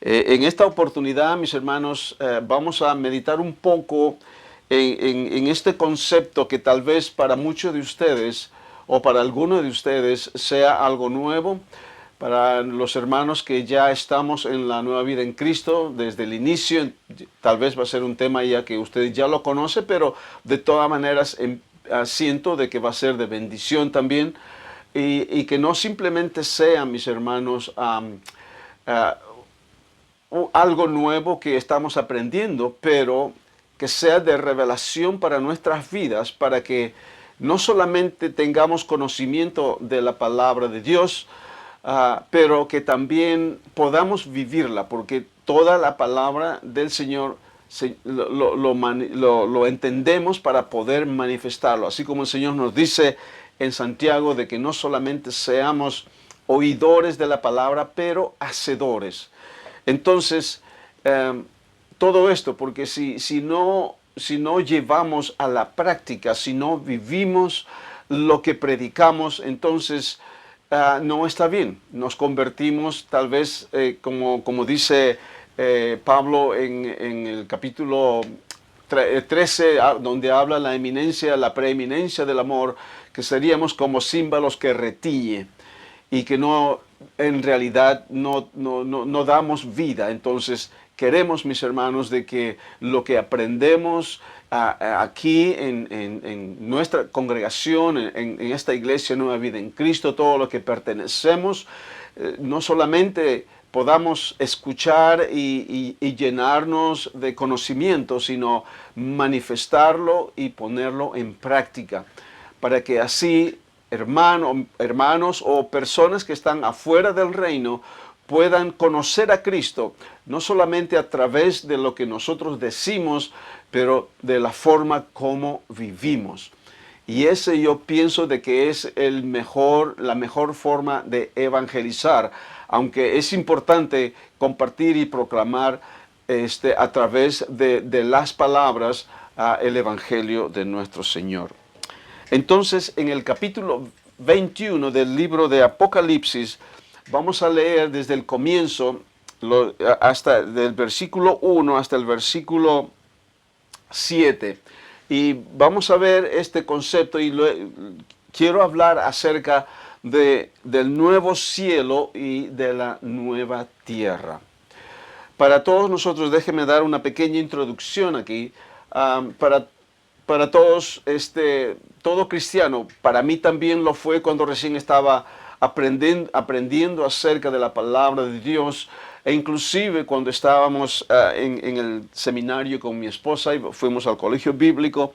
En esta oportunidad, mis hermanos, vamos a meditar un poco en este concepto que tal vez para muchos de ustedes o para algunos de ustedes sea algo nuevo. Para los hermanos que ya estamos en la nueva vida en Cristo desde el inicio, tal vez va a ser un tema ya que ustedes ya lo conocen, pero de todas maneras siento de que va a ser de bendición también y que no simplemente sean, mis hermanos, algo nuevo que estamos aprendiendo, pero que sea de revelación para nuestras vidas, para que no solamente tengamos conocimiento de la palabra de Dios, pero que también podamos vivirla, porque toda la palabra del Señor lo entendemos para poder manifestarlo. Así como el Señor nos dice en Santiago de que no solamente seamos oidores de la palabra, pero hacedores. Entonces, todo esto, porque si no llevamos a la práctica, si no vivimos lo que predicamos, entonces no está bien. Nos convertimos tal vez, como dice Pablo en el capítulo 13, donde habla la eminencia, la preeminencia del amor, que seríamos como címbalos que retiñe y que no, en realidad no damos vida. Entonces queremos, mis hermanos, de que lo que aprendemos aquí en nuestra congregación, en esta iglesia Nueva Vida en Cristo, todo lo que pertenecemos, no solamente podamos escuchar y llenarnos de conocimiento, sino manifestarlo y ponerlo en práctica, para que así hermanos o personas que están afuera del reino puedan conocer a Cristo, no solamente a través de lo que nosotros decimos, pero de la forma como vivimos. Y ese yo pienso de que es la mejor forma de evangelizar, aunque es importante compartir y proclamar a través de las palabras el evangelio de nuestro Señor. Entonces, en el capítulo 21 del libro de Apocalipsis, vamos a leer desde el comienzo, hasta del versículo 1 hasta el versículo 7. Y vamos a ver este concepto y quiero hablar acerca del nuevo cielo y de la nueva tierra. Para todos nosotros, déjenme dar una pequeña introducción aquí. Para todos, todo cristiano, para mí también lo fue cuando recién estaba aprendiendo acerca de la palabra de Dios, e inclusive cuando estábamos en el seminario con mi esposa y fuimos al colegio bíblico,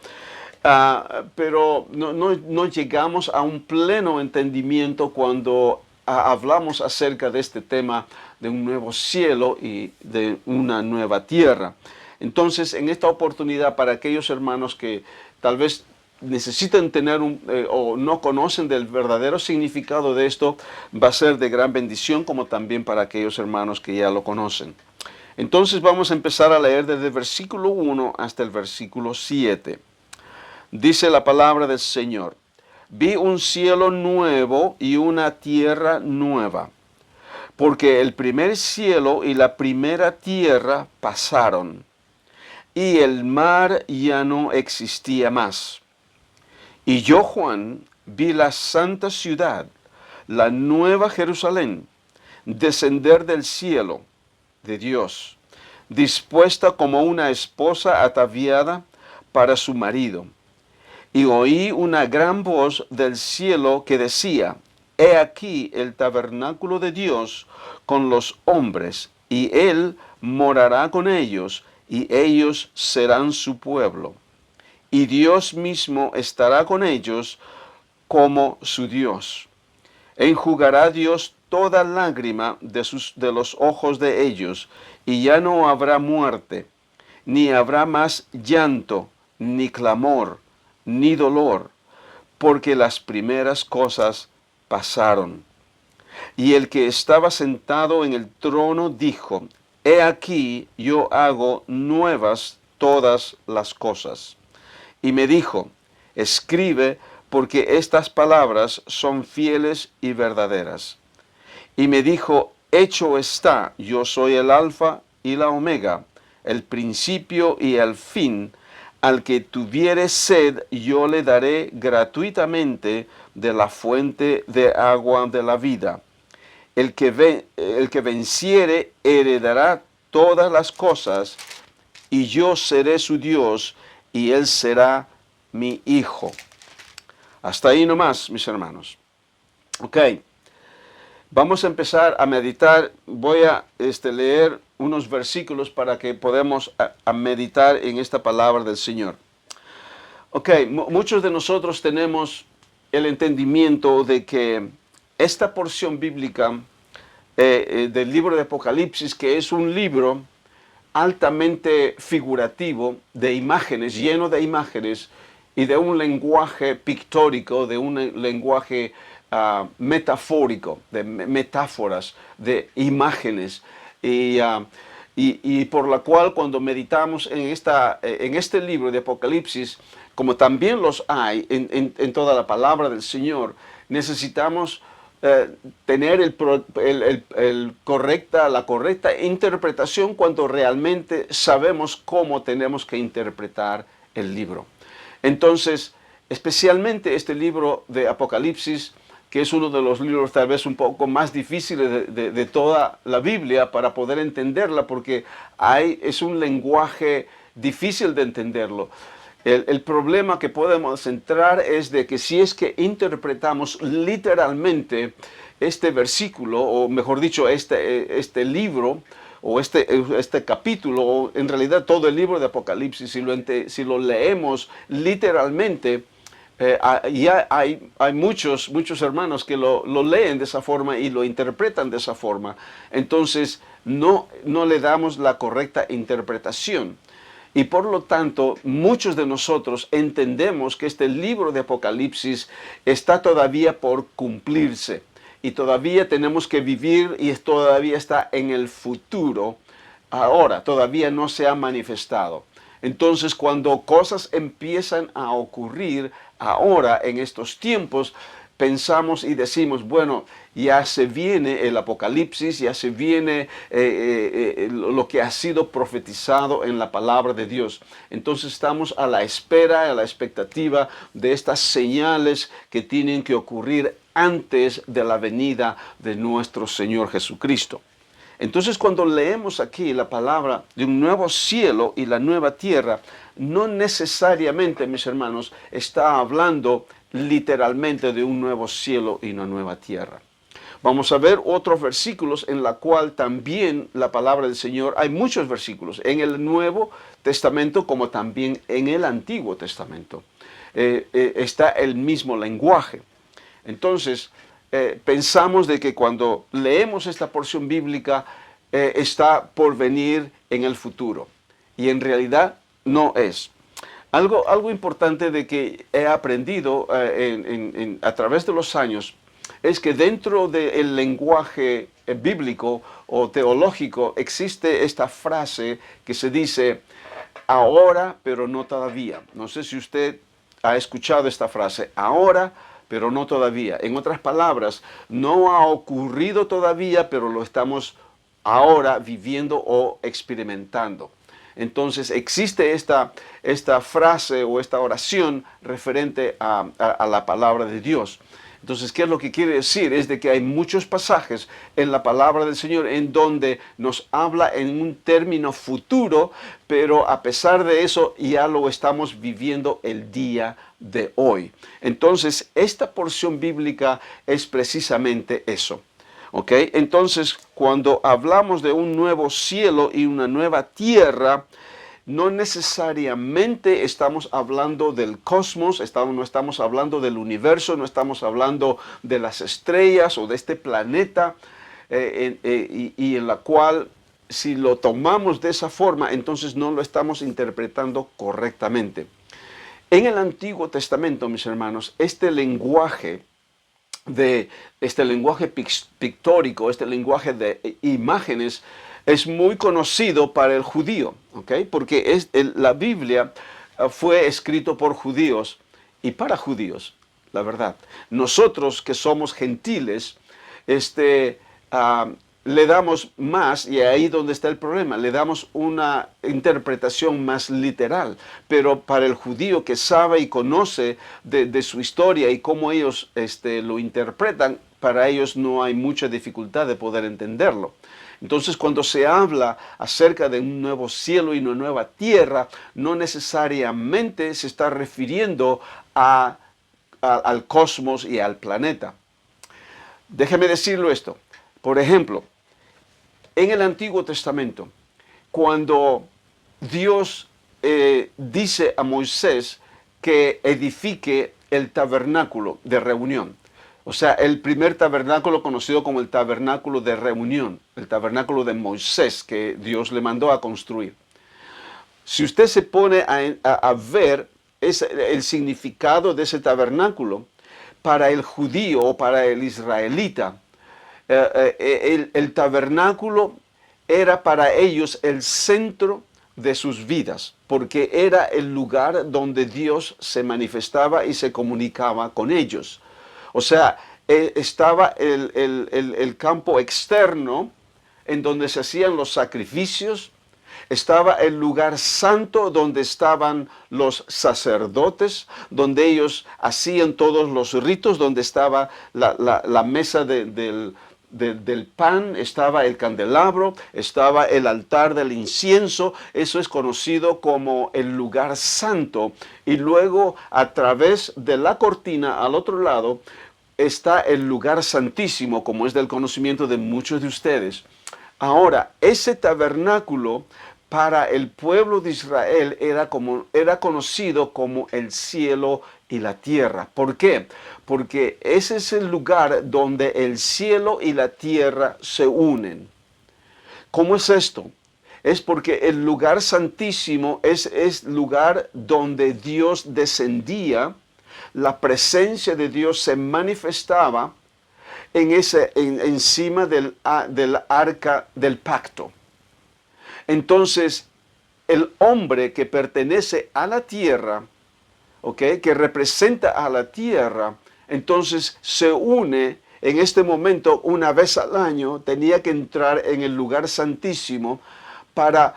pero no llegamos a un pleno entendimiento cuando hablamos acerca de este tema de un nuevo cielo y de una nueva tierra. Entonces, en esta oportunidad, para aquellos hermanos que tal vez necesitan tener o no conocen del verdadero significado de esto, va a ser de gran bendición, como también para aquellos hermanos que ya lo conocen. Entonces vamos a empezar a leer desde el versículo 1 hasta el versículo 7. Dice la palabra del Señor: vi un cielo nuevo y una tierra nueva, porque el primer cielo y la primera tierra pasaron, y el mar ya no existía más. Y yo, Juan, vi la santa ciudad, la nueva Jerusalén, descender del cielo de Dios, dispuesta como una esposa ataviada para su marido. Y oí una gran voz del cielo que decía: he aquí el tabernáculo de Dios con los hombres, y Él morará con ellos, y ellos serán su pueblo. Y Dios mismo estará con ellos como su Dios. Enjugará Dios toda lágrima de los ojos de ellos, y ya no habrá muerte, ni habrá más llanto, ni clamor, ni dolor, porque las primeras cosas pasaron. Y el que estaba sentado en el trono dijo: he aquí yo hago nuevas todas las cosas. Y me dijo: escribe, porque estas palabras son fieles y verdaderas. Y me dijo: hecho está, yo soy el alfa y la omega, el principio y el fin. Al que tuviere sed, yo le daré gratuitamente de la fuente de agua de la vida. El que venciere heredará todas las cosas, y yo seré su Dios, y él será mi hijo. Hasta ahí nomás, mis hermanos. Ok, vamos a empezar a meditar. Voy a leer unos versículos para que podamos a meditar en esta palabra del Señor. Ok, muchos de nosotros tenemos el entendimiento de que esta porción bíblica del libro de Apocalipsis, que es un libro altamente figurativo, de imágenes, lleno de imágenes y de un lenguaje pictórico, de un lenguaje metafórico, de metáforas, de imágenes, y por la cual cuando meditamos en este libro de Apocalipsis, como también los hay en toda la palabra del Señor, necesitamos tener la correcta interpretación cuando realmente sabemos cómo tenemos que interpretar el libro. Entonces, especialmente este libro de Apocalipsis, que es uno de los libros tal vez un poco más difíciles de toda la Biblia para poder entenderla, porque es un lenguaje difícil de entenderlo. El problema que podemos entrar es de que si es que interpretamos literalmente este versículo, o mejor dicho, este libro, o este capítulo, o en realidad todo el libro de Apocalipsis, si lo leemos literalmente, ya hay muchos hermanos que lo leen de esa forma y lo interpretan de esa forma. Entonces, no le damos la correcta interpretación. Y por lo tanto, muchos de nosotros entendemos que este libro de Apocalipsis está todavía por cumplirse. Y todavía tenemos que vivir y todavía está en el futuro. Ahora, todavía no se ha manifestado. Entonces, cuando cosas empiezan a ocurrir ahora en estos tiempos, pensamos y decimos, bueno, ya se viene el Apocalipsis, ya se viene lo que ha sido profetizado en la palabra de Dios. Entonces estamos a la espera, a la expectativa de estas señales que tienen que ocurrir antes de la venida de nuestro Señor Jesucristo. Entonces, cuando leemos aquí la palabra de un nuevo cielo y la nueva tierra, no necesariamente, mis hermanos, está hablando literalmente de un nuevo cielo y una nueva tierra. Vamos a ver otros versículos en la cual también la palabra del Señor, hay muchos versículos en el Nuevo Testamento como también en el Antiguo Testamento. Está el mismo lenguaje. Entonces, pensamos de que cuando leemos esta porción bíblica está por venir en el futuro. Y en realidad no es. Algo importante de que he aprendido a través de los años es que dentro del lenguaje bíblico o teológico existe esta frase que se dice ahora pero no todavía. No sé si usted ha escuchado esta frase, ahora pero no todavía. En otras palabras, no ha ocurrido todavía, pero lo estamos ahora viviendo o experimentando. Entonces existe esta frase o esta oración referente a la palabra de Dios. Entonces, ¿qué es lo que quiere decir? Es de que hay muchos pasajes en la palabra del Señor en donde nos habla en un término futuro, pero a pesar de eso ya lo estamos viviendo el día de hoy. Entonces, esta porción bíblica es precisamente eso. ¿Ok? Entonces, cuando hablamos de un nuevo cielo y una nueva tierra, no necesariamente estamos hablando del cosmos, no estamos hablando del universo, no estamos hablando de las estrellas o de este planeta, y en la cual, si lo tomamos de esa forma, entonces no lo estamos interpretando correctamente. En el Antiguo Testamento, mis hermanos, este lenguaje pictórico, este lenguaje de imágenes, es muy conocido para el judío, ¿ok? Porque la Biblia fue escrito por judíos y para judíos, la verdad. Nosotros que somos gentiles, le damos más, y ahí donde está el problema, le damos una interpretación más literal. Pero para el judío que sabe y conoce de su historia y cómo ellos lo interpretan, para ellos no hay mucha dificultad de poder entenderlo. Entonces, cuando se habla acerca de un nuevo cielo y una nueva tierra, no necesariamente se está refiriendo al cosmos y al planeta. Déjeme decirlo esto. Por ejemplo, en el Antiguo Testamento, cuando Dios dice a Moisés que edifique el tabernáculo de reunión, o sea, el primer tabernáculo conocido como el tabernáculo de reunión, el tabernáculo de Moisés que Dios le mandó a construir. Si usted se pone a ver el significado de ese tabernáculo, para el judío o para el israelita, el tabernáculo era para ellos el centro de sus vidas, porque era el lugar donde Dios se manifestaba y se comunicaba con ellos. O sea, estaba el campo externo en donde se hacían los sacrificios, estaba el lugar santo donde estaban los sacerdotes, donde ellos hacían todos los ritos, donde estaba la mesa del pan, estaba el candelabro, estaba el altar del incienso. Eso es conocido como el lugar santo. Y luego, a través de la cortina al otro lado, está el lugar santísimo, como es del conocimiento de muchos de ustedes. Ahora, ese tabernáculo para el pueblo de Israel era conocido como el cielo y la tierra. ¿Por qué? Porque ese es el lugar donde el cielo y la tierra se unen. ¿Cómo es esto? Es porque el lugar santísimo es lugar donde Dios descendía, la presencia de Dios se manifestaba encima del arca del pacto. Entonces, el hombre que pertenece a la tierra, que representa a la tierra, entonces se une en este momento una vez al año, tenía que entrar en el lugar santísimo para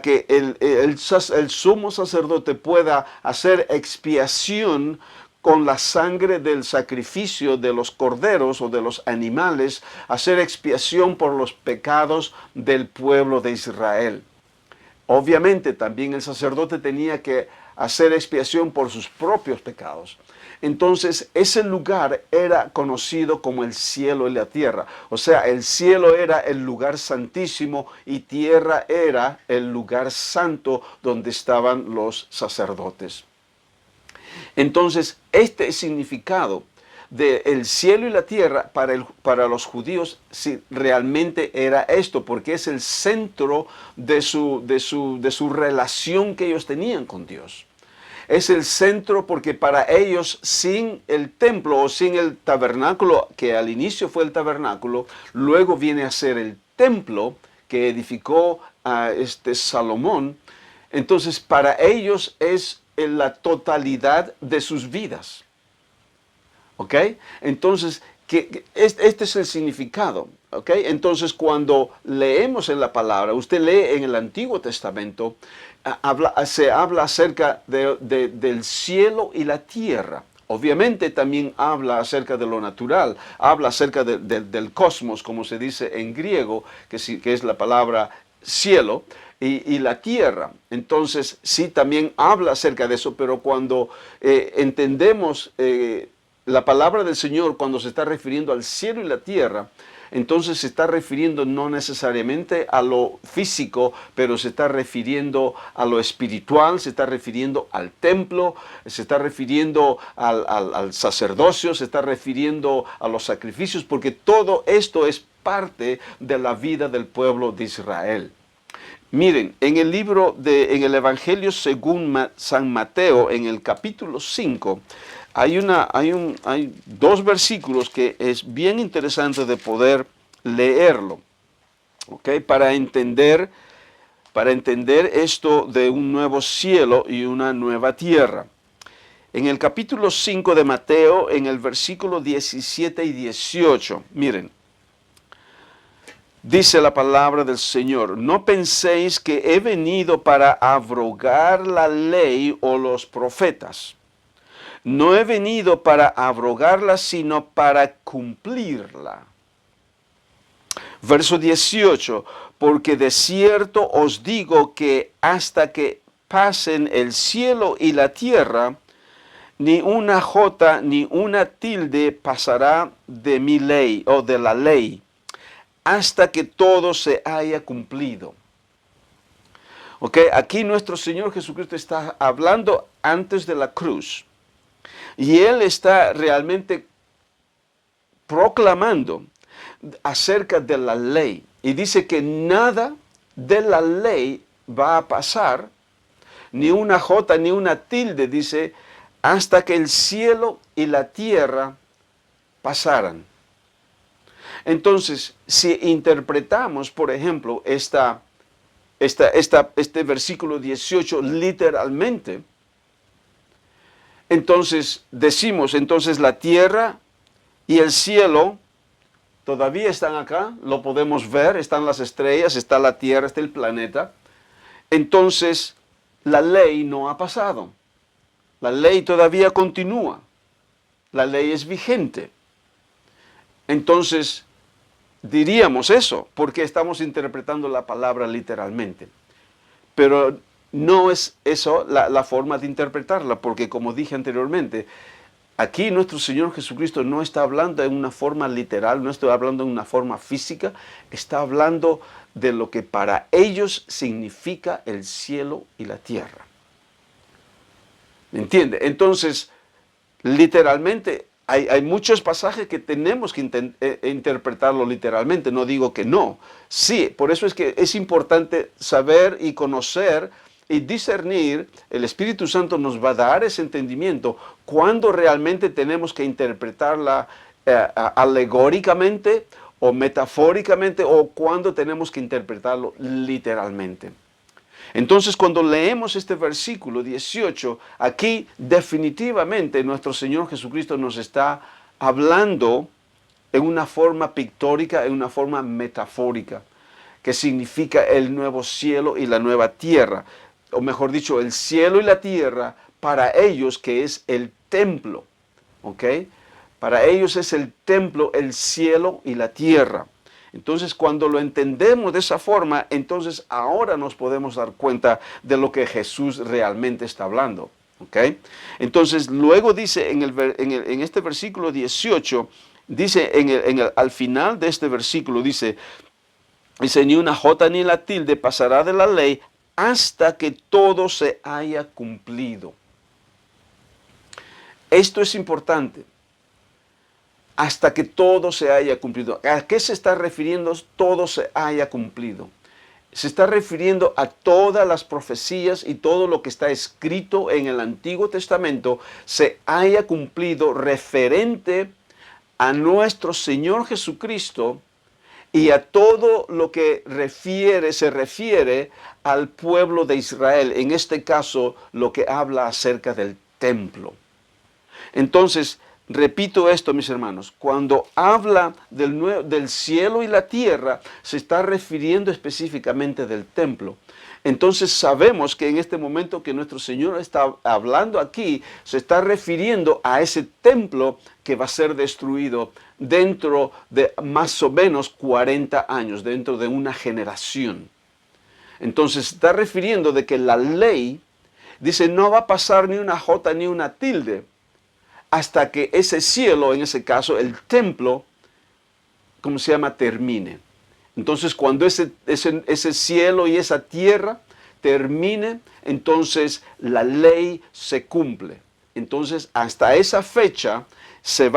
que el sumo sacerdote pueda hacer expiación con la sangre del sacrificio de los corderos o de los animales, hacer expiación por los pecados del pueblo de Israel. Obviamente también el sacerdote tenía que hacer expiación por sus propios pecados. Entonces ese lugar era conocido como el cielo y la tierra. O sea, el cielo era el lugar santísimo y tierra era el lugar santo donde estaban los sacerdotes. Entonces, este significado del cielo y la tierra para los judíos sí, realmente era esto, porque es el centro de su relación que ellos tenían con Dios. Es el centro porque para ellos sin el templo o sin el tabernáculo, que al inicio fue el tabernáculo, luego viene a ser el templo que edificó a Salomón. Entonces, para ellos es en la totalidad de sus vidas. ¿Ok? Entonces, este es el significado. ¿Ok? Entonces, cuando leemos en la palabra, usted lee en el Antiguo Testamento, se habla acerca del cielo y la tierra. Obviamente también habla acerca de lo natural, habla acerca del cosmos, como se dice en griego, que es la palabra cielo, y la tierra. Entonces, sí, también habla acerca de eso, pero cuando entendemos la palabra del Señor, cuando se está refiriendo al cielo y la tierra, entonces se está refiriendo no necesariamente a lo físico, pero se está refiriendo a lo espiritual, se está refiriendo al templo, se está refiriendo al sacerdocio, se está refiriendo a los sacrificios, porque todo esto es parte de la vida del pueblo de Israel. Miren, en el Evangelio según San Mateo, en el capítulo 5, hay dos versículos que es bien interesante de poder leerlo, ¿ok? Para entender esto de un nuevo cielo y una nueva tierra. En el capítulo 5 de Mateo, en el versículo 17 y 18, miren. Dice la palabra del Señor, no penséis que he venido para abrogar la ley o los profetas. No he venido para abrogarla, sino para cumplirla. Verso 18, porque de cierto os digo que hasta que pasen el cielo y la tierra, ni una jota ni una tilde pasará de mi ley o de la ley, hasta que todo se haya cumplido. ¿Ok? Aquí nuestro Señor Jesucristo está hablando antes de la cruz. Y Él está realmente proclamando acerca de la ley. Y dice que nada de la ley va a pasar, ni una jota ni una tilde, dice, hasta que el cielo y la tierra pasaran. Entonces, si interpretamos, por ejemplo, este versículo 18 literalmente, entonces decimos, entonces la tierra y el cielo todavía están acá, lo podemos ver, están las estrellas, está la tierra, está el planeta. Entonces, la ley no ha pasado. La ley todavía continúa. La ley es vigente. Entonces, diríamos eso, porque estamos interpretando la palabra literalmente. Pero no es eso la forma de interpretarla, porque como dije anteriormente, aquí nuestro Señor Jesucristo no está hablando en una forma literal, no está hablando en una forma física, está hablando de lo que para ellos significa el cielo y la tierra. ¿Me entiende? Entonces, literalmente, hay muchos pasajes que tenemos que interpretarlo literalmente, no digo que no. Sí, por eso es que es importante saber y conocer y discernir. El Espíritu Santo nos va a dar ese entendimiento cuando realmente tenemos que interpretarla alegóricamente o metafóricamente, o cuando tenemos que interpretarlo literalmente. Entonces, cuando leemos este versículo 18, aquí definitivamente nuestro Señor Jesucristo nos está hablando en una forma pictórica, en una forma metafórica, que significa el nuevo cielo y la nueva tierra, o mejor dicho, el cielo y la tierra para ellos, que es el templo, ¿ok? Para ellos es el templo, el cielo y la tierra. Entonces, cuando lo entendemos de esa forma, entonces ahora nos podemos dar cuenta de lo que Jesús realmente está hablando. ¿Ok? Entonces, luego dice en este versículo 18, dice al final de este versículo, dice, ni una jota ni la tilde pasará de la ley hasta que todo se haya cumplido. Esto es importante. Hasta que todo se haya cumplido. ¿A qué se está refiriendo todo se haya cumplido? Se está refiriendo a todas las profecías y todo lo que está escrito en el Antiguo Testamento se haya cumplido referente a nuestro Señor Jesucristo y a todo lo que se refiere al pueblo de Israel. En este caso, lo que habla acerca del templo. Entonces, repito esto, mis hermanos, cuando habla del cielo y la tierra, se está refiriendo específicamente del templo. Entonces sabemos que en este momento que nuestro Señor está hablando aquí, se está refiriendo a ese templo que va a ser destruido dentro de más o menos 40 años, dentro de una generación. Entonces se está refiriendo de que la ley, dice, no va a pasar ni una jota ni una tilde, hasta que ese cielo, en ese caso el templo, ¿cómo se llama?, termine. Entonces, cuando ese cielo y esa tierra termine, entonces la ley se cumple. Entonces, hasta esa fecha se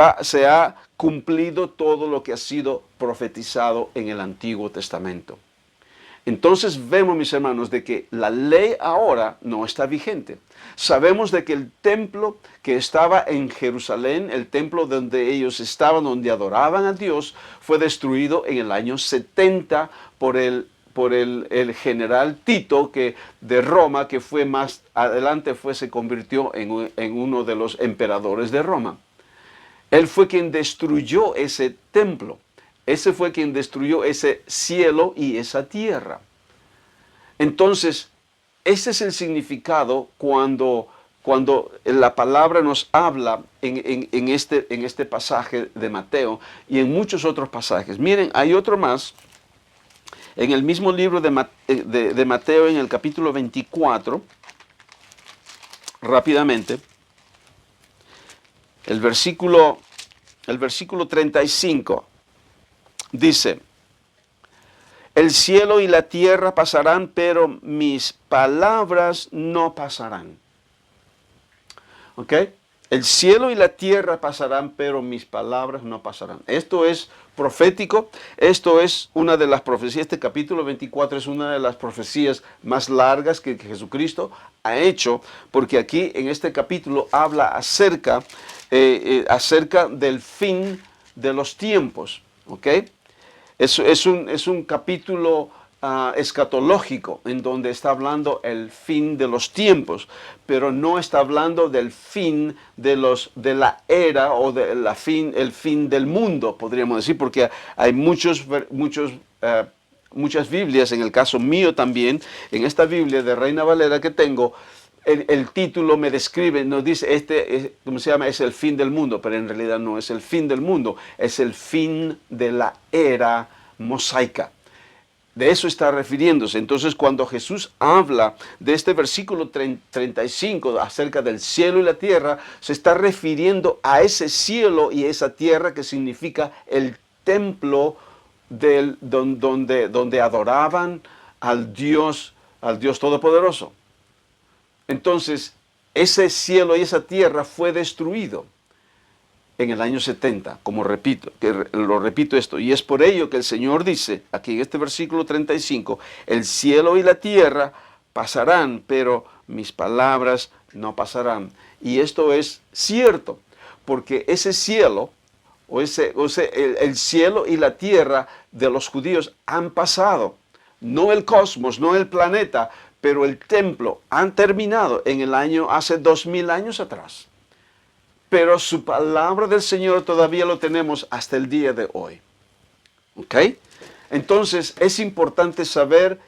ha cumplido todo lo que ha sido profetizado en el Antiguo Testamento. Entonces vemos, mis hermanos, de que la ley ahora no está vigente. Sabemos de que el templo que estaba en Jerusalén, el templo donde ellos estaban, donde adoraban a Dios, fue destruido en el año 70 por el general Tito de Roma, que fue más adelante se convirtió en uno de los emperadores de Roma. Él fue quien destruyó ese templo. Ese fue quien destruyó ese cielo y esa tierra. Entonces, ese es el significado cuando la palabra nos habla en este pasaje de Mateo y en muchos otros pasajes. Miren, hay otro más. En el mismo libro de Mateo, en el capítulo 24, rápidamente, el versículo 35 dice: el cielo y la tierra pasarán, pero mis palabras no pasarán. ¿Ok? El cielo y la tierra pasarán, pero mis palabras no pasarán. Esto es profético, esto es una de las profecías, este capítulo 24 es una de las profecías más largas que Jesucristo ha hecho, porque aquí en este capítulo habla acerca del fin de los tiempos. ¿Ok? Es un capítulo escatológico en donde está hablando el fin de los tiempos, pero no está hablando del fin de la era o el fin del mundo, podríamos decir, porque hay muchas Biblias, en el caso mío también, en esta Biblia de Reina Valera que tengo, el título me describe, nos dice, ¿cómo se llama? Es el fin del mundo, pero en realidad no es el fin del mundo, es el fin de la era mosaica. De eso está refiriéndose. Entonces, cuando Jesús habla de este versículo 35 acerca del cielo y la tierra, se está refiriendo a ese cielo y esa tierra que significa el templo donde adoraban al Dios Todopoderoso. Entonces, ese cielo y esa tierra fue destruido en el año 70, como lo repito esto, y es por ello que el Señor dice, aquí en este versículo 35, el cielo y la tierra pasarán, pero mis palabras no pasarán. Y esto es cierto, porque ese cielo, el cielo y la tierra de los judíos han pasado, no el cosmos, no el planeta, pero el templo han terminado en el año, hace 2000 años atrás. Pero su palabra del Señor todavía lo tenemos hasta el día de hoy. ¿Ok? Entonces es importante saber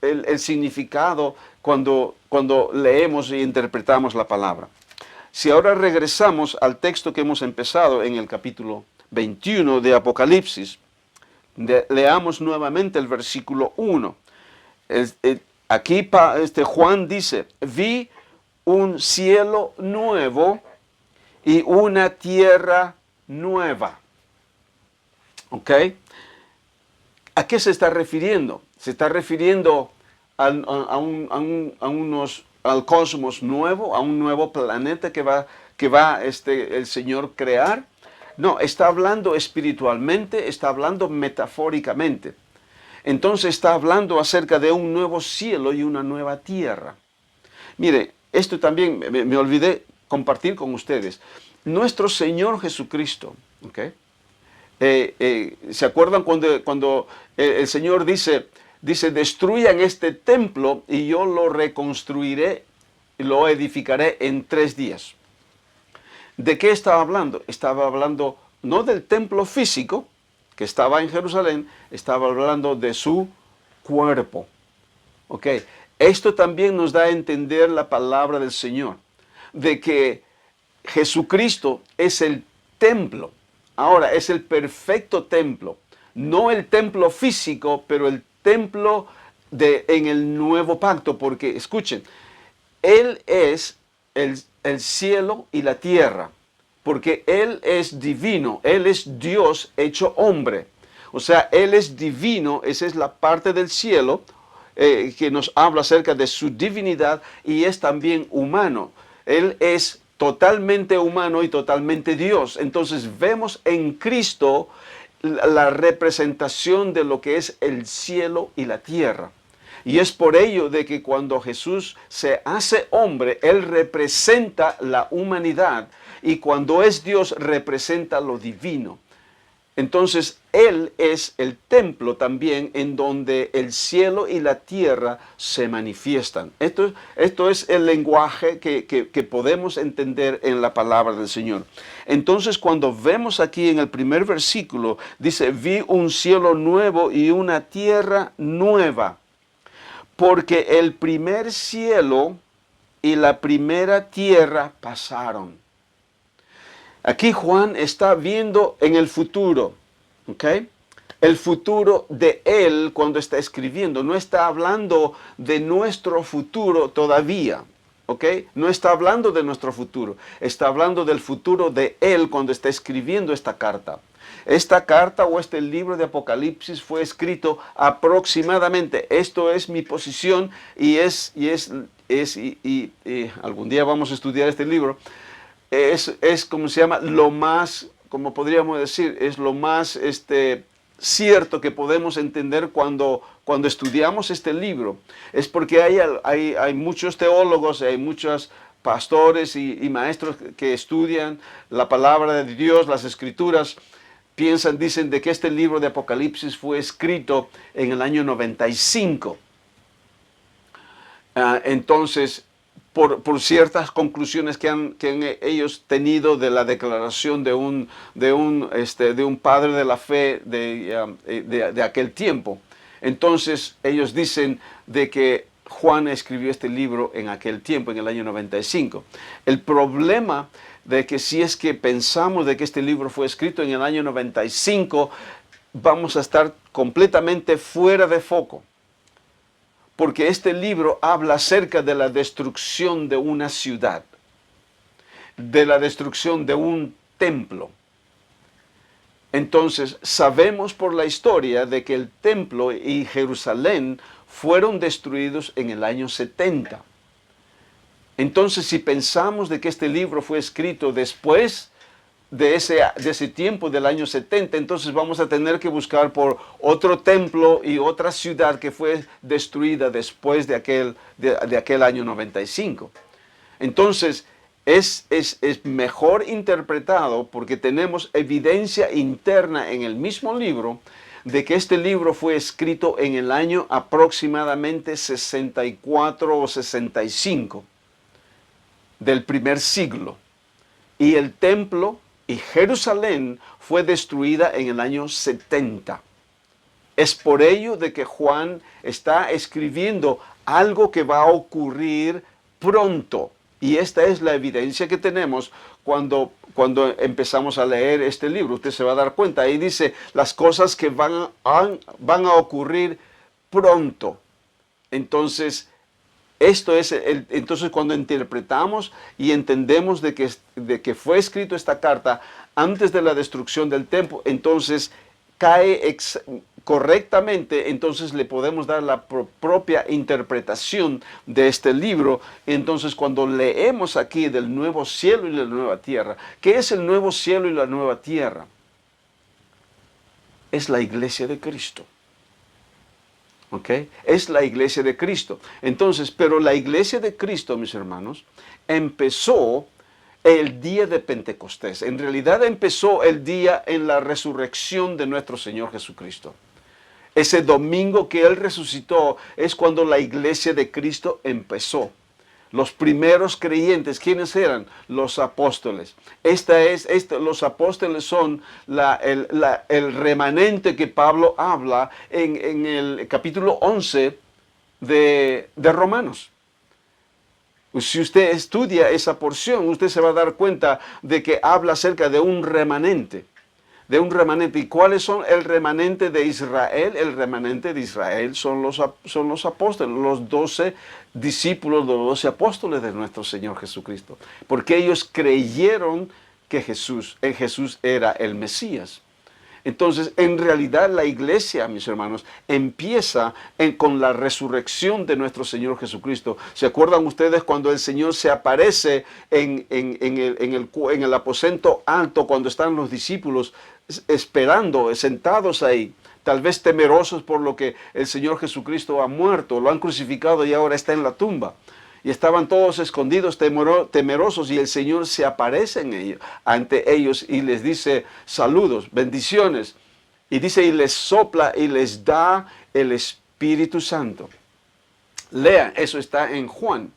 el significado cuando leemos e interpretamos la palabra. Si ahora regresamos al texto que hemos empezado en el capítulo 21 de Apocalipsis, leamos nuevamente el versículo 1. Aquí Juan dice, vi un cielo nuevo y una tierra nueva. ¿Ok? ¿A qué se está refiriendo? Se está refiriendo al cosmos nuevo, a un nuevo planeta que va el Señor crear. No, está hablando espiritualmente, está hablando metafóricamente. Entonces está hablando acerca de un nuevo cielo y una nueva tierra. Mire, esto también me olvidé compartir con ustedes. Nuestro Señor Jesucristo, ¿okay? ¿Se acuerdan cuando el Señor dice, destruyan este templo y yo lo reconstruiré y lo edificaré en 3 días? ¿De qué estaba hablando? Estaba hablando no del templo físico que estaba en Jerusalén, estaba hablando de su cuerpo. ¿Ok? Esto también nos da a entender la palabra del Señor, de que Jesucristo es el templo. Ahora, es el perfecto templo. No el templo físico, pero el templo en el nuevo pacto. Porque, escuchen, Él es el cielo y la tierra. Porque Él es divino. Él es Dios hecho hombre. O sea, Él es divino. Esa es la parte del cielo que nos habla acerca de su divinidad, y es también humano. Él es totalmente humano y totalmente Dios. Entonces vemos en Cristo la representación de lo que es el cielo y la tierra. Y es por ello de que cuando Jesús se hace hombre, Él representa la humanidad, y cuando es Dios representa lo divino. Entonces, Él es el templo también en donde el cielo y la tierra se manifiestan. Esto es el lenguaje que podemos entender en la palabra del Señor. Entonces, cuando vemos aquí en el primer versículo, dice, vi un cielo nuevo y una tierra nueva, porque el primer cielo y la primera tierra pasaron. Aquí Juan está viendo en el futuro, ¿ok? El futuro de él cuando está escribiendo. No está hablando de nuestro futuro todavía, ¿ok? No está hablando de nuestro futuro. Está hablando del futuro de él cuando está escribiendo esta carta. Esta carta o este libro de Apocalipsis fue escrito aproximadamente. Esto es mi posición y algún día vamos a estudiar este libro. Es como se llama, lo más, como podríamos decir, es lo más cierto que podemos entender cuando estudiamos este libro. Es porque hay muchos teólogos, hay muchos pastores y maestros que estudian la palabra de Dios, las escrituras, dicen de que este libro de Apocalipsis fue escrito en el año 95. Entonces, por ciertas conclusiones que han ellos tenido de la declaración de un padre de la fe de aquel tiempo. Entonces, ellos dicen de que Juan escribió este libro en aquel tiempo, en el año 95. El problema de que si es que pensamos de que este libro fue escrito en el año 95, vamos a estar completamente fuera de foco. Porque este libro habla acerca de la destrucción de una ciudad, de la destrucción de un templo. Entonces, sabemos por la historia de que el templo y Jerusalén fueron destruidos en el año 70. Entonces, si pensamos de que este libro fue escrito después de ese tiempo del año 70, entonces vamos a tener que buscar por otro templo y otra ciudad que fue destruida después de aquel año 95. Entonces es mejor interpretado porque tenemos evidencia interna en el mismo libro de que este libro fue escrito en el año aproximadamente 64 o 65 del primer siglo, y el templo y Jerusalén fue destruida en el año 70. Es por ello de que Juan está escribiendo algo que va a ocurrir pronto. Y esta es la evidencia que tenemos cuando empezamos a leer este libro. Usted se va a dar cuenta. Ahí dice las cosas que van a ocurrir pronto. Entonces, entonces cuando interpretamos y entendemos de que fue escrito esta carta antes de la destrucción del templo, entonces cae correctamente, entonces le podemos dar la propia interpretación de este libro. Entonces cuando leemos aquí del nuevo cielo y la nueva tierra, ¿qué es el nuevo cielo y la nueva tierra? Es la iglesia de Cristo. ¿Ok? Es la iglesia de Cristo. Entonces, pero la iglesia de Cristo, mis hermanos, empezó el día de Pentecostés. En realidad empezó el día en la resurrección de nuestro Señor Jesucristo. Ese domingo que Él resucitó es cuando la iglesia de Cristo empezó. Los primeros creyentes, ¿quiénes eran? Los apóstoles. Los apóstoles son el remanente que Pablo habla en el capítulo 11 de Romanos. Si usted estudia esa porción, usted se va a dar cuenta de que habla acerca de un remanente. ¿Y cuáles son el remanente de Israel? El remanente de Israel son los apóstoles, los 12 discípulos, los 12 apóstoles de nuestro Señor Jesucristo. Porque ellos creyeron que Jesús era el Mesías. Entonces, en realidad la iglesia, mis hermanos, empieza con la resurrección de nuestro Señor Jesucristo. ¿Se acuerdan ustedes cuando el Señor se aparece en el aposento alto, cuando están los discípulos esperando, sentados ahí, tal vez temerosos por lo que el Señor Jesucristo ha muerto, lo han crucificado y ahora está en la tumba? Y estaban todos escondidos, temerosos, y el Señor se aparece ante ellos y les dice saludos, bendiciones. Y dice, y les sopla y les da el Espíritu Santo. Lean, eso está en Juan.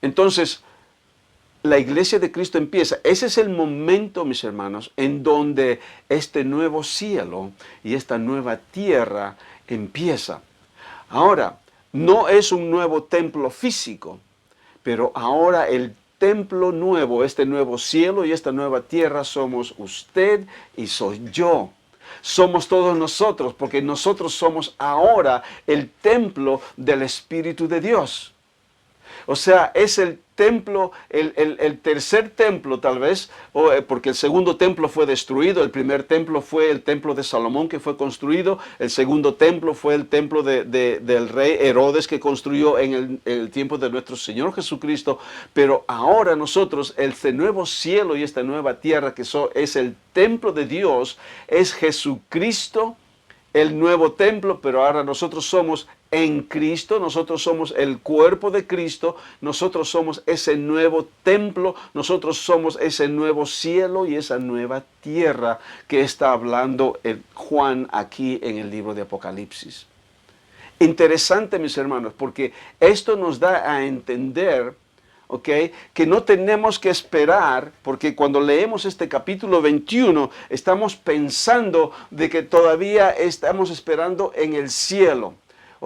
Entonces, la iglesia de Cristo empieza. Ese es el momento, mis hermanos, en donde este nuevo cielo y esta nueva tierra empieza. Ahora, no es un nuevo templo físico, pero ahora el templo nuevo, este nuevo cielo y esta nueva tierra somos usted y soy yo. Somos todos nosotros, porque nosotros somos ahora el templo del Espíritu de Dios. O sea, es el templo, el tercer templo tal vez, porque el segundo templo fue destruido. El primer templo fue el templo de Salomón que fue construido. El segundo templo fue el templo del rey Herodes que construyó en el tiempo de nuestro Señor Jesucristo. Pero ahora nosotros, este nuevo cielo y esta nueva tierra que es el templo de Dios, es Jesucristo, el nuevo templo, pero ahora nosotros somos en Cristo, nosotros somos el cuerpo de Cristo, nosotros somos ese nuevo templo, nosotros somos ese nuevo cielo y esa nueva tierra que está hablando Juan aquí en el libro de Apocalipsis. Interesante, mis hermanos, porque esto nos da a entender, que no tenemos que esperar, porque cuando leemos este capítulo 21, estamos pensando de que todavía estamos esperando en el cielo.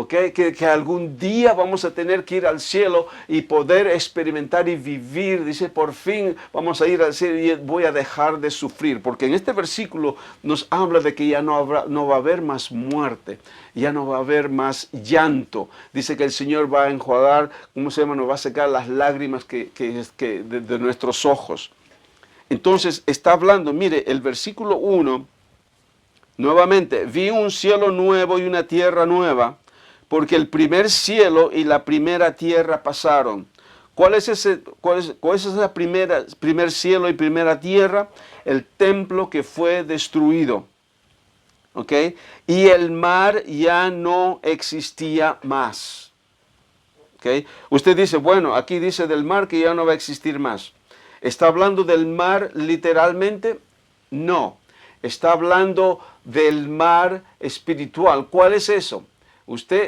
Que algún día vamos a tener que ir al cielo y poder experimentar y vivir. Dice, por fin vamos a ir al cielo y voy a dejar de sufrir. Porque en este versículo nos habla de que ya no va a haber más muerte, ya no va a haber más llanto. Dice que el Señor va a enjuagar, nos va a secar las lágrimas de nuestros ojos. Entonces está hablando, mire, el versículo 1, nuevamente, vi un cielo nuevo y una tierra nueva, porque el primer cielo y la primera tierra pasaron. ¿Cuál es ese primer cielo y primera tierra? El templo que fue destruido. Y el mar ya no existía más. Usted dice, bueno, aquí dice del mar que ya no va a existir más. ¿Está hablando del mar literalmente? No. Está hablando del mar espiritual. ¿Cuál es eso?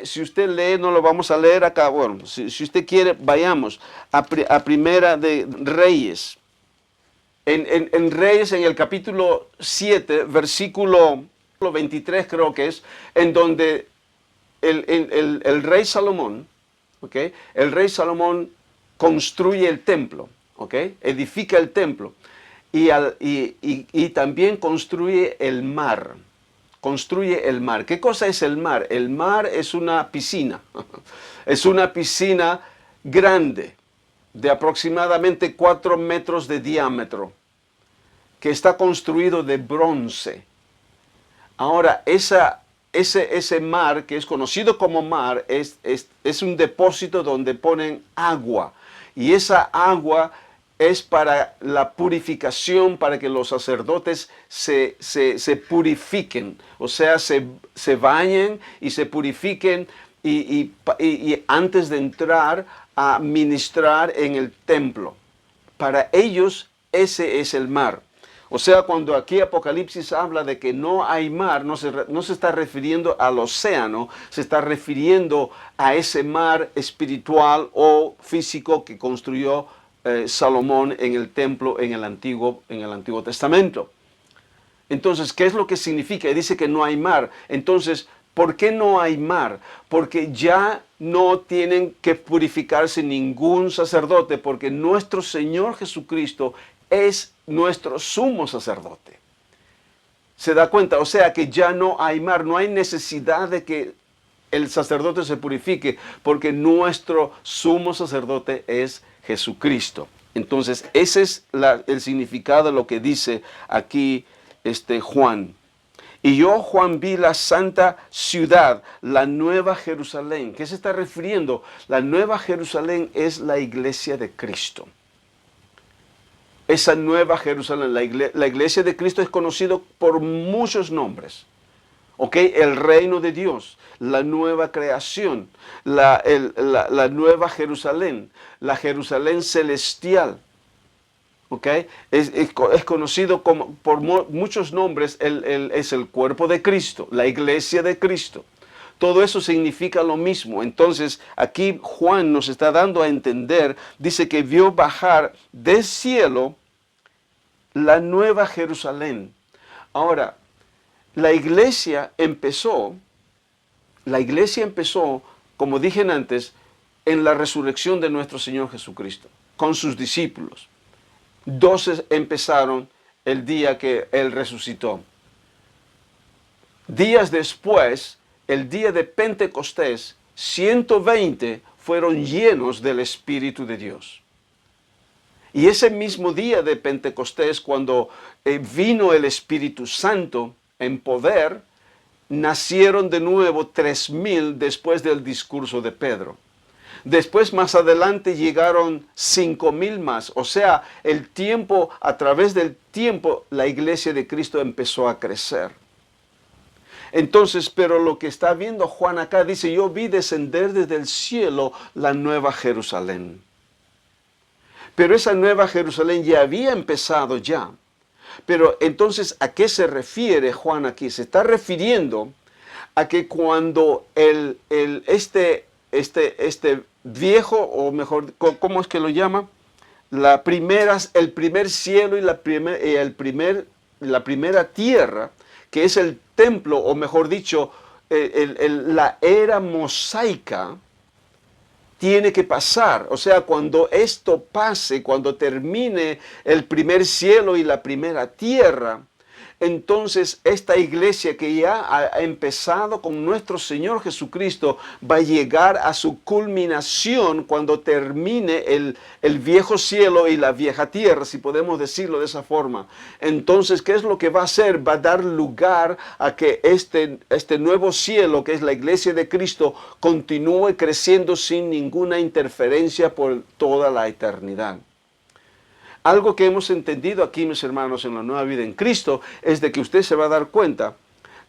Si usted lee, no lo vamos a leer acá. Bueno, si usted quiere, vayamos a Primera de Reyes. En Reyes, en el capítulo 7, versículo 23 creo que es, en donde el rey Salomón, el rey Salomón construye el templo, edifica el templo y también construye el mar. Construye el mar. ¿Qué cosa es el mar? El mar es una piscina. Es una piscina grande, de aproximadamente 4 metros de diámetro, que está construido de bronce. Ahora, ese mar, que es conocido como mar, es un depósito donde ponen agua. Y esa agua es para la purificación, para que los sacerdotes se purifiquen, o sea, se bañen y se purifiquen y antes de entrar a ministrar en el templo. Para ellos ese es el mar. O sea, cuando aquí Apocalipsis habla de que no hay mar, no se está refiriendo al océano, se está refiriendo a ese mar espiritual o físico que construyó Salomón en el templo en el Antiguo Testamento. Entonces, ¿qué es lo que significa? Dice que no hay mar. Entonces, ¿por qué no hay mar? Porque ya no tienen que purificarse ningún sacerdote, porque nuestro Señor Jesucristo es nuestro sumo sacerdote. ¿Se da cuenta? O sea que ya no hay mar, no hay necesidad de que el sacerdote se purifique, porque nuestro sumo sacerdote es Jesucristo. Entonces, ese es el significado de lo que dice aquí Juan. Y yo, Juan, vi la santa ciudad, la nueva Jerusalén. ¿Qué se está refiriendo? La nueva Jerusalén es la iglesia de Cristo. Esa nueva Jerusalén, la iglesia de Cristo es conocido por muchos nombres. ¿ok? El reino de Dios, la nueva creación, la nueva Jerusalén, la Jerusalén celestial. ¿Ok? Es conocido como, por muchos nombres, es el cuerpo de Cristo, la iglesia de Cristo. Todo eso significa lo mismo. Entonces, aquí Juan nos está dando a entender, dice que vio bajar del cielo la nueva Jerusalén. Ahora, la iglesia empezó, como dije antes, en la resurrección de nuestro Señor Jesucristo, con sus discípulos. 12 empezaron el día que Él resucitó. Días después, el día de Pentecostés, 120 fueron llenos del Espíritu de Dios. Y ese mismo día de Pentecostés, cuando vino el Espíritu Santo en poder, nacieron de nuevo 3,000 después del discurso de Pedro. Después, más adelante, llegaron 5,000 más. O sea, a través del tiempo, la iglesia de Cristo empezó a crecer. Entonces, pero lo que está viendo Juan acá dice, yo vi descender desde el cielo la nueva Jerusalén. Pero esa nueva Jerusalén ya había empezado ya. Pero entonces, ¿a qué se refiere Juan aquí? Se está refiriendo a que cuando este viejo, o mejor, ¿cómo es que lo llama? El primer cielo y la primera tierra, que es el templo, o mejor dicho, la era mosaica, tiene que pasar. O sea, cuando esto pase, cuando termine el primer cielo y la primera tierra, entonces esta iglesia que ya ha empezado con nuestro Señor Jesucristo va a llegar a su culminación cuando termine el viejo cielo y la vieja tierra, si podemos decirlo de esa forma. Entonces, ¿qué es lo que va a hacer? Va a dar lugar a que este nuevo cielo, que es la iglesia de Cristo, continúe creciendo sin ninguna interferencia por toda la eternidad. Algo que hemos entendido aquí, mis hermanos, en la nueva vida en Cristo, es de que usted se va a dar cuenta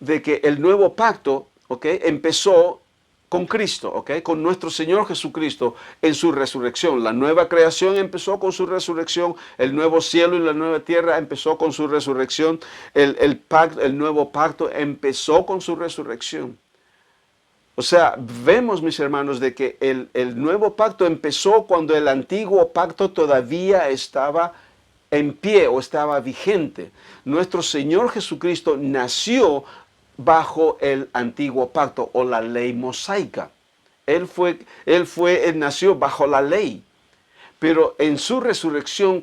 de que el nuevo pacto, ¿ok?, empezó con Cristo, ¿ok?, con nuestro Señor Jesucristo en su resurrección. La nueva creación empezó con su resurrección, el nuevo cielo y la nueva tierra empezó con su resurrección, el nuevo pacto empezó con su resurrección. O sea, vemos, mis hermanos, de que el nuevo pacto empezó cuando el antiguo pacto todavía estaba en pie o estaba vigente. Nuestro Señor Jesucristo nació bajo el antiguo pacto o la ley mosaica. Él nació bajo la ley. Pero en su resurrección,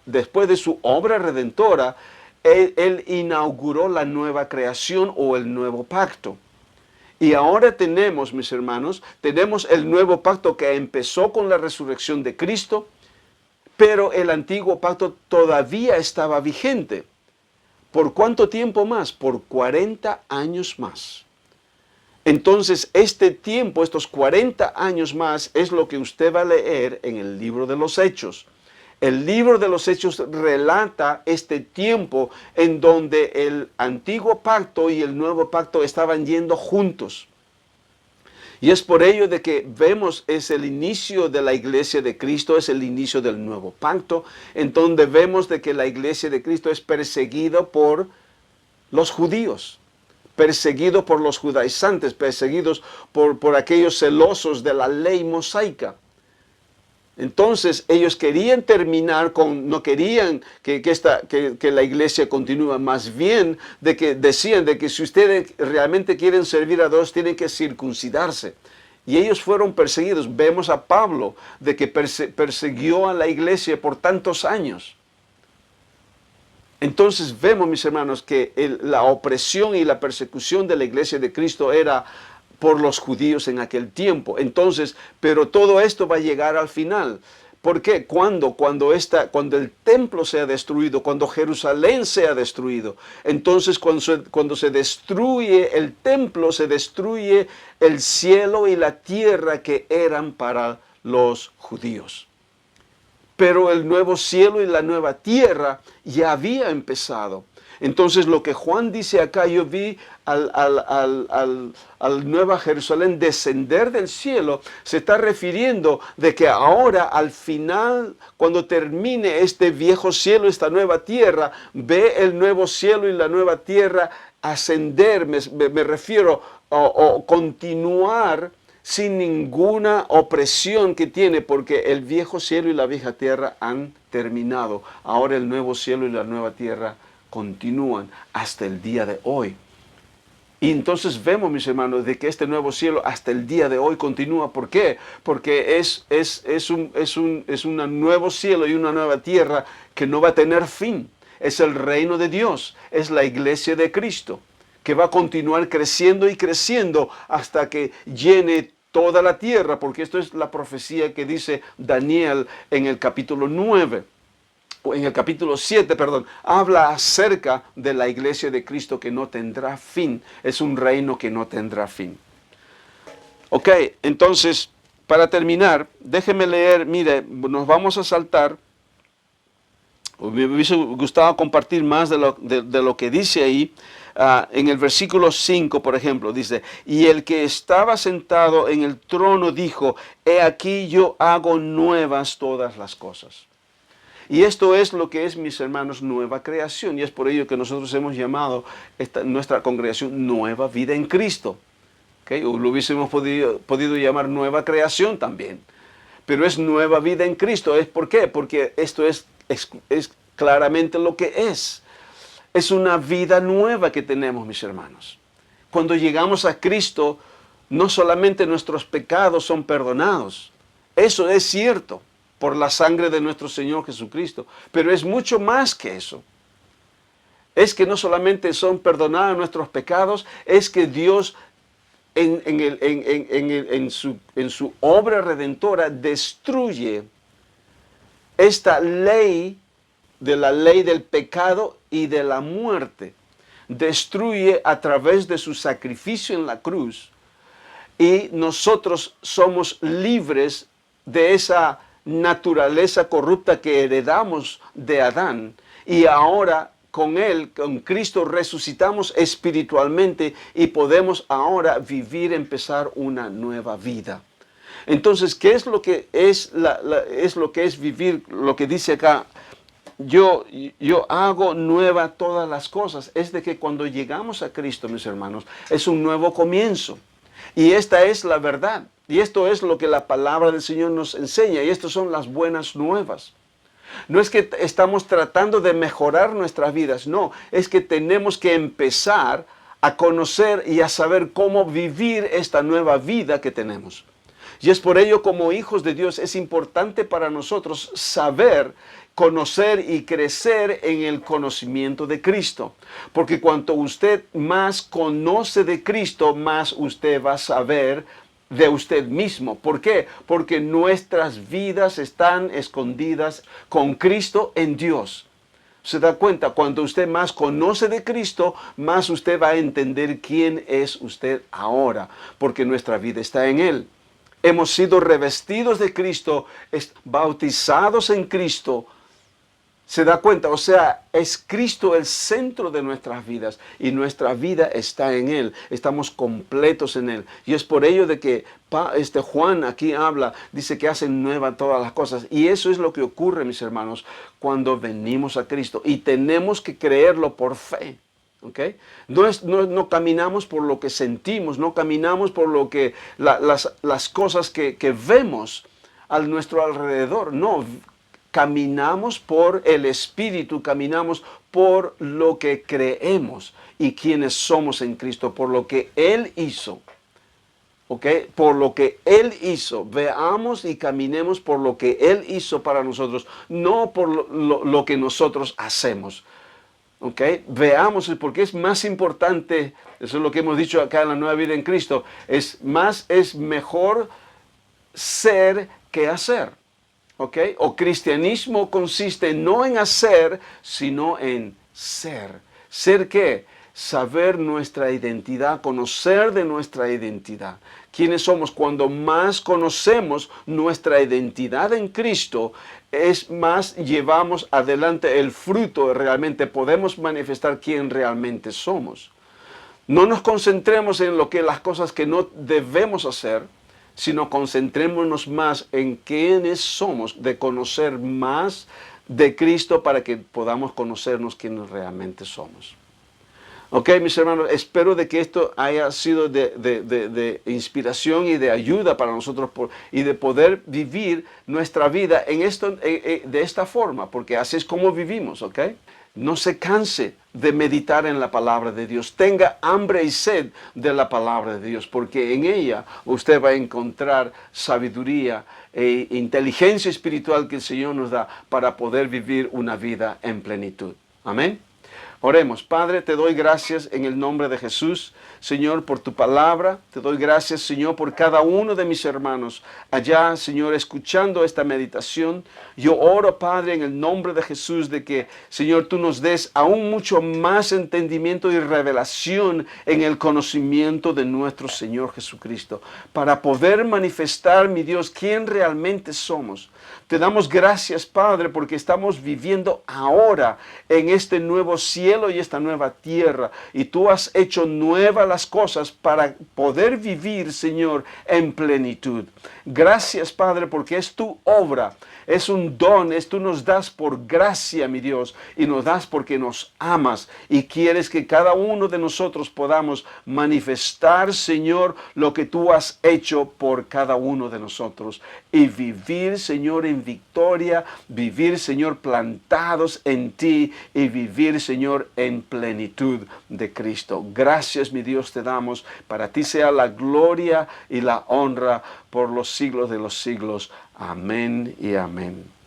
después de su obra redentora, él inauguró la nueva creación o el nuevo pacto. Y ahora tenemos, mis hermanos, tenemos el nuevo pacto que empezó con la resurrección de Cristo, pero el antiguo pacto todavía estaba vigente. ¿Por cuánto tiempo más? Por 40 años más. Entonces, este tiempo, estos 40 años más, es lo que usted va a leer en el libro de los Hechos. El libro de los Hechos relata este tiempo en donde el antiguo pacto y el nuevo pacto estaban yendo juntos. Y es por ello de que vemos, es el inicio de la iglesia de Cristo, es el inicio del nuevo pacto, en donde vemos de que la iglesia de Cristo es perseguida por los judíos, perseguido por los judaizantes, perseguidos por aquellos celosos de la ley mosaica. Entonces ellos querían terminar no querían que la iglesia continúe, más bien de que decían de que si ustedes realmente quieren servir a Dios tienen que circuncidarse. Y ellos fueron perseguidos. Vemos a Pablo de que persiguió a la iglesia por tantos años. Entonces vemos, mis hermanos, que la opresión y la persecución de la iglesia de Cristo era por los judíos en aquel tiempo. Entonces, pero todo esto va a llegar al final. ¿Por qué? Cuando el templo sea destruido, cuando Jerusalén sea destruido. Entonces, cuando se destruye el templo, se destruye el cielo y la tierra que eran para los judíos. Pero el nuevo cielo y la nueva tierra ya había empezado. Entonces lo que Juan dice acá, yo vi al Nueva Jerusalén descender del cielo, se está refiriendo de que ahora al final, cuando termine este viejo cielo, esta nueva tierra, ve el nuevo cielo y la nueva tierra ascender, me refiero o continuar sin ninguna opresión que tiene, porque el viejo cielo y la vieja tierra han terminado. Ahora el nuevo cielo y la nueva tierra continúan hasta el día de hoy. Y entonces vemos, mis hermanos, de que este nuevo cielo hasta el día de hoy continúa. ¿Por qué? Porque es un nuevo cielo y una nueva tierra que no va a tener fin. Es el reino de Dios, es la iglesia de Cristo, que va a continuar creciendo y creciendo hasta que llene toda la tierra, porque esto es la profecía que dice Daniel en el capítulo 9. En el capítulo 7, perdón, habla acerca de la iglesia de Cristo que no tendrá fin. Es un reino que no tendrá fin. Ok, entonces, para terminar, déjeme leer, mire, nos vamos a saltar. Me hubiese gustado compartir más de lo que dice ahí. En el versículo 5, por ejemplo, dice, y el que estaba sentado en el trono dijo, he aquí yo hago nuevas todas las cosas. Y esto es lo que es, mis hermanos, nueva creación. Y es por ello que nosotros hemos llamado nuestra congregación Nueva Vida en Cristo. ¿Okay? O lo hubiésemos podido llamar nueva creación también. Pero es nueva vida en Cristo. ¿Por qué? Porque esto es claramente lo que es. Es una vida nueva que tenemos, mis hermanos. Cuando llegamos a Cristo, no solamente nuestros pecados son perdonados. Eso es cierto, por la sangre de nuestro Señor Jesucristo. Pero es mucho más que eso. Es que no solamente son perdonados nuestros pecados, es que Dios en su obra redentora destruye esta ley de la ley del pecado y de la muerte. Destruye a través de su sacrificio en la cruz. Y nosotros somos libres de esa naturaleza corrupta que heredamos de Adán. Y ahora con él, con Cristo, resucitamos espiritualmente y podemos ahora vivir, empezar una nueva vida. Entonces, ¿qué es lo que es vivir? Lo que dice acá, yo hago nueva todas las cosas. Es de que cuando llegamos a Cristo, mis hermanos, es un nuevo comienzo. Y esta es la verdad. Y esto es lo que la palabra del Señor nos enseña. Y estas son las buenas nuevas. No es que estamos tratando de mejorar nuestras vidas. No, es que tenemos que empezar a conocer y a saber cómo vivir esta nueva vida que tenemos. Y es por ello, como hijos de Dios, es importante para nosotros saber, conocer y crecer en el conocimiento de Cristo. Porque cuanto usted más conoce de Cristo, más usted va a saber de usted mismo. ¿Por qué? Porque nuestras vidas están escondidas con Cristo en Dios. ¿Se da cuenta? Cuando usted más conoce de Cristo, más usted va a entender quién es usted ahora, porque nuestra vida está en Él. Hemos sido revestidos de Cristo, bautizados en Cristo. ¿Se da cuenta? O sea, es Cristo el centro de nuestras vidas y nuestra vida está en Él. Estamos completos en Él. Y es por ello de que Juan aquí habla, dice que hacen nueva todas las cosas. Y eso es lo que ocurre, mis hermanos, cuando venimos a Cristo. Y tenemos que creerlo por fe. ¿Okay? No caminamos por lo que sentimos, no caminamos por lo que las cosas que vemos a nuestro alrededor. No, caminamos por el Espíritu, caminamos por lo que creemos y quienes somos en Cristo, por lo que Él hizo. ¿Okay? Por lo que Él hizo. Veamos y caminemos por lo que Él hizo para nosotros, no por lo que nosotros hacemos. ¿Okay? Veamos, porque es más importante, eso es lo que hemos dicho acá en la Nueva Vida en Cristo, es mejor ser que hacer. ¿Okay? O cristianismo consiste no en hacer, sino en ser. ¿Ser qué? Saber nuestra identidad, conocer de nuestra identidad. quiénes somos, cuando más conocemos nuestra identidad en Cristo, es más llevamos adelante el fruto, realmente podemos manifestar quién realmente somos. No nos concentremos en las cosas que no debemos hacer, sino concentrémonos más en quiénes somos, de conocer más de Cristo para que podamos conocernos quiénes realmente somos. Ok, mis hermanos, espero de que esto haya sido de inspiración y de ayuda para nosotros y de poder vivir nuestra vida de esta forma, porque así es como vivimos, ok. No se canse de meditar en la palabra de Dios. Tenga hambre y sed de la palabra de Dios, porque en ella usted va a encontrar sabiduría e inteligencia espiritual que el Señor nos da para poder vivir una vida en plenitud. Amén. Oremos. Padre, te doy gracias en el nombre de Jesús, Señor, por tu palabra. Te doy gracias, Señor, por cada uno de mis hermanos allá, Señor, escuchando esta meditación. Yo oro, Padre, en el nombre de Jesús, de que, Señor, tú nos des aún mucho más entendimiento y revelación en el conocimiento de nuestro Señor Jesucristo, para poder manifestar, mi Dios, quién realmente somos. Te damos gracias, Padre, porque estamos viviendo ahora en este nuevo cielo y esta nueva tierra. Y tú has hecho nuevas las cosas para poder vivir, Señor, en plenitud. Gracias, Padre, porque es tu obra. Es un don, tú nos das por gracia, mi Dios, y nos das porque nos amas y quieres que cada uno de nosotros podamos manifestar, Señor, lo que tú has hecho por cada uno de nosotros y vivir, Señor, en victoria, vivir, Señor, plantados en ti y vivir, Señor, en plenitud de Cristo. Gracias, mi Dios, te damos. Para ti sea la gloria y la honra por los siglos de los siglos. Amén y amén.